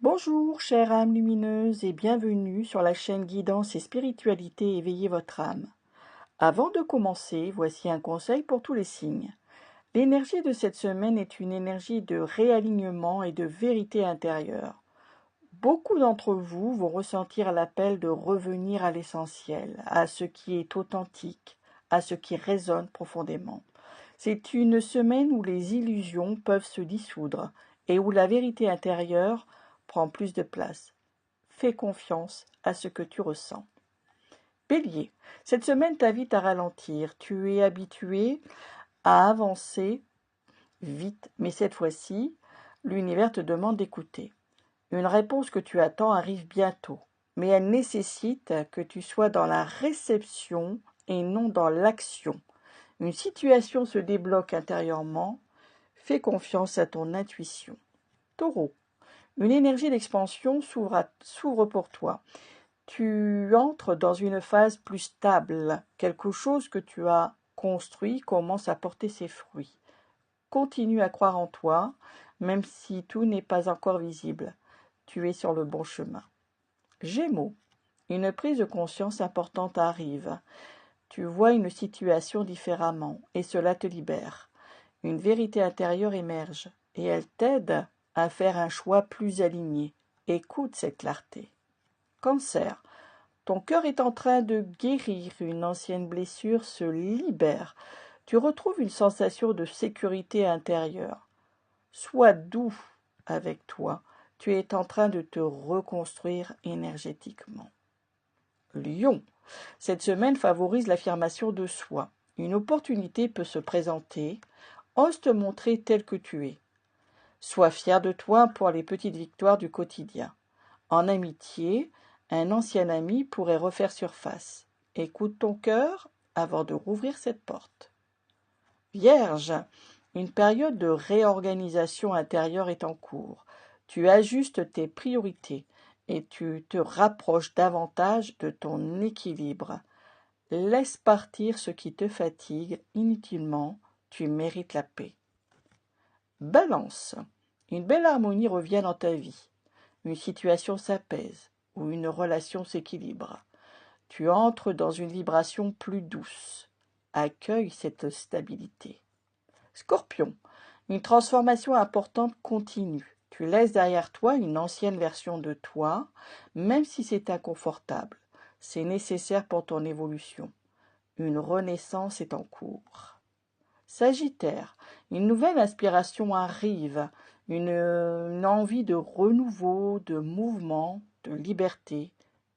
Bonjour, chère âme lumineuse, et bienvenue sur la chaîne Guidance et Spiritualité Éveillez votre âme. Avant de commencer, voici un conseil pour tous les signes. L'énergie de cette semaine est une énergie de réalignement et de vérité intérieure. Beaucoup d'entre vous vont ressentir l'appel de revenir à l'essentiel, à ce qui est authentique, à ce qui résonne profondément. C'est une semaine où les illusions peuvent se dissoudre et où la vérité intérieure prend plus de place. Fais confiance à ce que tu ressens. Bélier, cette semaine t'invite à ralentir. Tu es habitué à avancer vite, mais cette fois-ci, l'univers te demande d'écouter. Une réponse que tu attends arrive bientôt, mais elle nécessite que tu sois dans la réception et non dans l'action. Une situation se débloque intérieurement. Fais confiance à ton intuition. Taureau, une énergie d'expansion s'ouvre pour toi. Tu entres dans une phase plus stable. Quelque chose que tu as construit commence à porter ses fruits. Continue à croire en toi, même si tout n'est pas encore visible. Tu es sur le bon chemin. Gémeaux, une prise de conscience importante arrive. Tu vois une situation différemment et cela te libère. Une vérité intérieure émerge et elle t'aide à faire un choix plus aligné. Écoute cette clarté. Cancer, ton cœur est en train de guérir, une ancienne blessure se libère. Tu retrouves une sensation de sécurité intérieure. Sois doux avec toi. Tu es en train de te reconstruire énergétiquement. Lion, cette semaine favorise l'affirmation de soi. Une opportunité peut se présenter. Ose te montrer tel que tu es. Sois fier de toi pour les petites victoires du quotidien. En amitié, un ancien ami pourrait refaire surface. Écoute ton cœur avant de rouvrir cette porte. Vierge, une période de réorganisation intérieure est en cours. Tu ajustes tes priorités et tu te rapproches davantage de ton équilibre. Laisse partir ce qui te fatigue inutilement, tu mérites la paix. Balance, une belle harmonie revient dans ta vie. Une situation s'apaise ou une relation s'équilibre. Tu entres dans une vibration plus douce. Accueille cette stabilité. Scorpion, une transformation importante continue. Tu laisses derrière toi une ancienne version de toi, même si c'est inconfortable. C'est nécessaire pour ton évolution. Une renaissance est en cours. Sagittaire, une nouvelle inspiration arrive, une envie de renouveau, de mouvement, de liberté.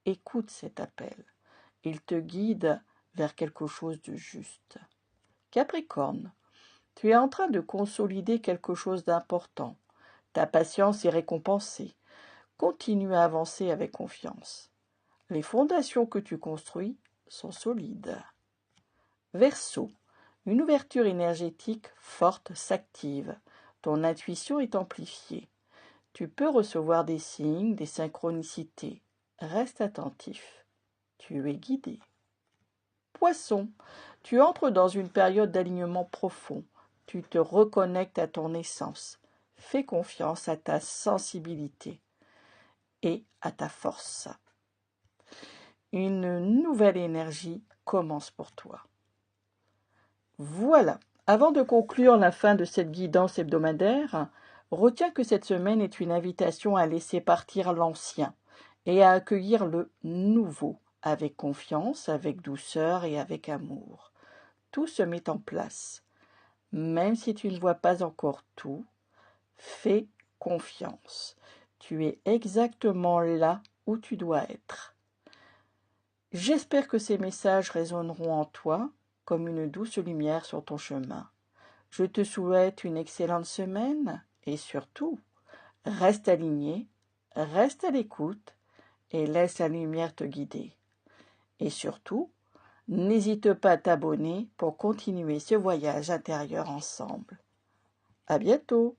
Écoute cet appel. Il te guide vers quelque chose de juste. Capricorne, tu es en train de consolider quelque chose d'important. Ta patience est récompensée. Continue à avancer avec confiance. Les fondations que tu construis sont solides. Verseau, une ouverture énergétique forte s'active. Ton intuition est amplifiée. Tu peux recevoir des signes, des synchronicités. Reste attentif. Tu es guidé. Poisson, tu entres dans une période d'alignement profond. Tu te reconnectes à ton essence. Fais confiance à ta sensibilité et à ta force. Une nouvelle énergie commence pour toi. Voilà. Avant de conclure la fin de cette guidance hebdomadaire, retiens que cette semaine est une invitation à laisser partir l'ancien et à accueillir le nouveau avec confiance, avec douceur et avec amour. Tout se met en place. Même si tu ne vois pas encore tout, fais confiance. Tu es exactement là où tu dois être. J'espère que ces messages résonneront en toi comme une douce lumière sur ton chemin. Je te souhaite une excellente semaine et surtout, reste aligné, reste à l'écoute et laisse la lumière te guider. Et surtout, n'hésite pas à t'abonner pour continuer ce voyage intérieur ensemble. À bientôt!